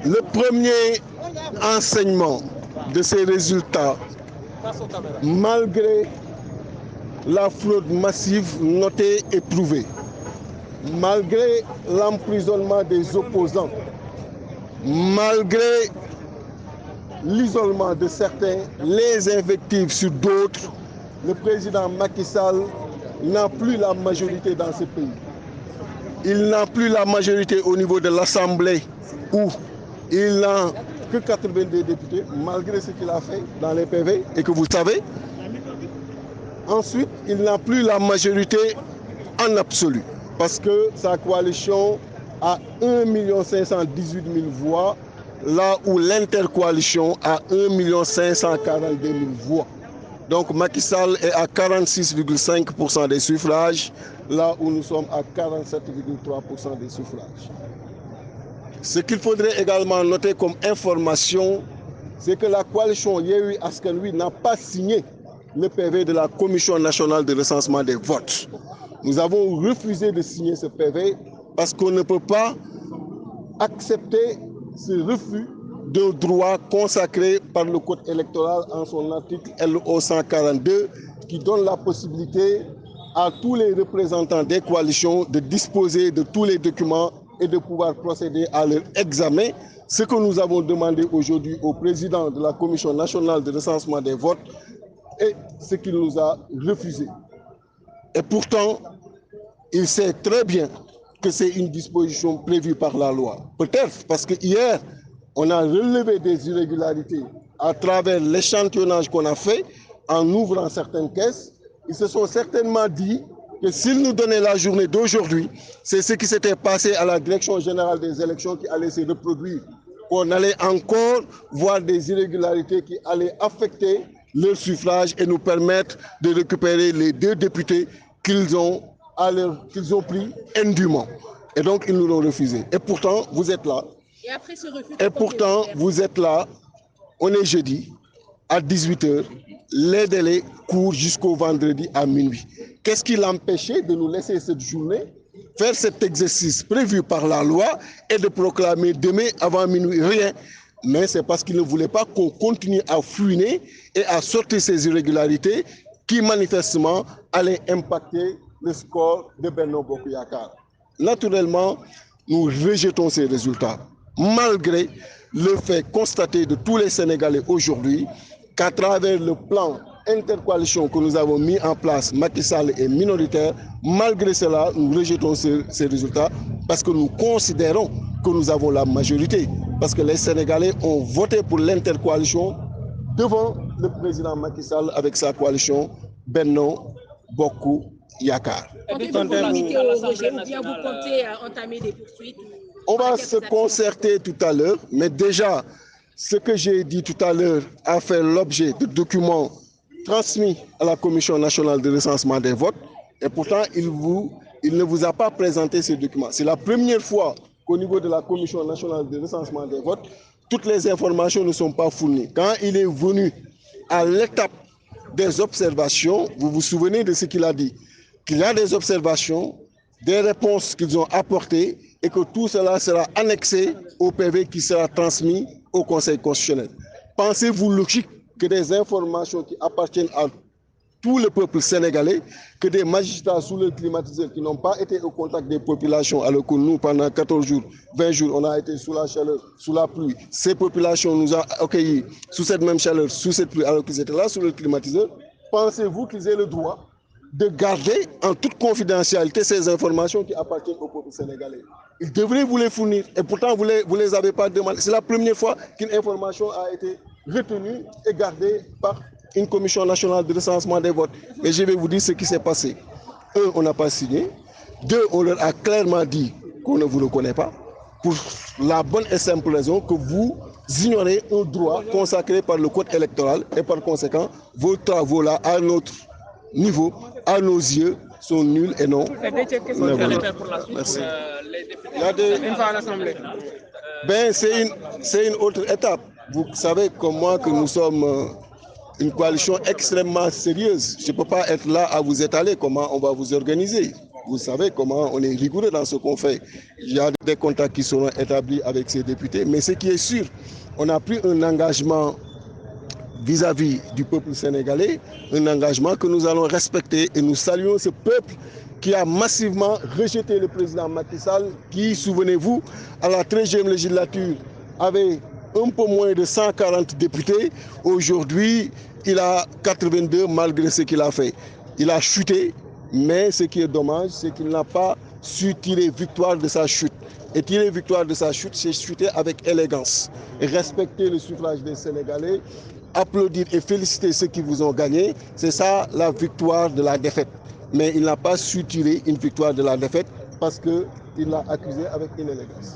Le premier enseignement de ces résultats, malgré la fraude massive notée et prouvée, malgré l'emprisonnement des opposants, malgré l'isolement de certains, les invectives sur d'autres, le président Macky Sall n'a plus la majorité dans ce pays. Il n'a plus la majorité au niveau de l'Assemblée où il n'a que 82 députés, malgré ce qu'il a fait dans les PV et que vous savez. Ensuite, il n'a plus la majorité en absolu parce que sa coalition a 1 518 000 voix, là où l'intercoalition a 1 542 000 voix. Donc Macky Sall est à 46,5% des suffrages, là où nous sommes à 47,3% des suffrages. Ce qu'il faudrait également noter comme information, c'est que la coalition Yewwi Askan Wi n'a pas signé le PV de la Commission nationale de recensement des votes. Nous avons refusé de signer ce PV parce qu'on ne peut pas accepter ce refus de droit consacré par le Code électoral en son article LO 142 qui donne la possibilité à tous les représentants des coalitions de disposer de tous les documents et de pouvoir procéder à leur examen. Ce que nous avons demandé aujourd'hui au président de la Commission nationale de recensement des votes et ce qu'il nous a refusé. Et pourtant, il sait très bien que c'est une disposition prévue par la loi. Peut-être parce que hier, on a relevé des irrégularités à travers l'échantillonnage qu'on a fait en ouvrant certaines caisses. Ils se sont certainement dit que s'ils nous donnaient la journée d'aujourd'hui, c'est ce qui s'était passé à la Direction générale des élections qui allait se reproduire. On allait encore voir des irrégularités qui allaient affecter leur suffrage et nous permettre de récupérer les 2 députés qu'ils ont pris indûment. Et donc, ils nous l'ont refusé. Et pourtant, vous êtes là. Et pourtant, vous êtes là. On est jeudi à 18h. Les délais courent jusqu'au vendredi à minuit. Qu'est-ce qui l'empêchait de nous laisser cette journée faire cet exercice prévu par la loi et de proclamer demain avant minuit rien? Mais c'est parce qu'il ne voulait pas qu'on continue à fouiner et à sortir ces irrégularités qui manifestement allaient impacter le score de Benno Bokk Yakaar. Naturellement, nous rejetons ces résultats, malgré le fait constaté de tous les Sénégalais aujourd'hui qu'à travers le plan intercoalition que nous avons mis en place, Macky Sall est minoritaire. Malgré cela, nous rejetons ces résultats parce que nous considérons que nous avons la majorité. Parce que les Sénégalais ont voté pour l'intercoalition devant le président Macky Sall avec sa coalition Benno Bokk Yakaar. On va se concerter tout à l'heure, mais déjà, ce que j'ai dit tout à l'heure a fait l'objet de documents transmis à la Commission nationale de recensement des votes, et pourtant, il ne vous a pas présenté ces documents. C'est la première fois qu'au niveau de la Commission nationale de recensement des votes, toutes les informations ne sont pas fournies. Quand il est venu à l'étape des observations, vous vous souvenez de ce qu'il a dit, qu'il y a des observations, des réponses qu'ils ont apportées et que tout cela sera annexé au PV qui sera transmis au Conseil constitutionnel. Pensez-vous logique que des informations qui appartiennent à tout le peuple sénégalais, que des magistrats sous le climatiseur qui n'ont pas été au contact des populations, alors que nous, pendant 14 jours, 20 jours, on a été sous la chaleur, sous la pluie. Ces populations nous ont accueillis sous cette même chaleur, sous cette pluie, alors qu'ils étaient là sous le climatiseur. Pensez-vous qu'ils aient le droit de garder en toute confidentialité ces informations qui appartiennent au peuple sénégalais? Ils devraient vous les fournir et pourtant vous les avez pas demandé. C'est la première fois qu'une information a été retenue et gardée par une commission nationale de recensement des votes. Et je vais vous dire ce qui s'est passé. 1, on n'a pas signé. 2, on leur a clairement dit qu'on ne vous reconnaît pas pour la bonne et simple raison que vous ignorez un droit consacré par le code électoral et par conséquent, vos travaux-là, à notre niveau, à nos yeux, sont nuls et non. Merci. Il y a c'est une autre étape. Vous savez comme moi que nous sommes une coalition extrêmement sérieuse. Je ne peux pas être là à vous étaler comment on va vous organiser. Vous savez comment on est rigoureux dans ce qu'on fait. Il y a des contacts qui seront établis avec ces députés, mais ce qui est sûr, on a pris un engagement vis-à-vis du peuple sénégalais, un engagement que nous allons respecter et nous saluons ce peuple qui a massivement rejeté le président Macky Sall, qui, souvenez-vous, à la 13e législature avait un peu moins de 140 députés. Aujourd'hui, il a 82 malgré ce qu'il a fait. Il a chuté, mais ce qui est dommage, c'est qu'il n'a pas su tirer victoire de sa chute. Et tirer victoire de sa chute, c'est chuter avec élégance et respecter le suffrage des Sénégalais, applaudir et féliciter ceux qui vous ont gagné. C'est ça la victoire de la défaite. Mais il n'a pas su tirer une victoire de la défaite parce qu'il l'a accusé avec une élégance.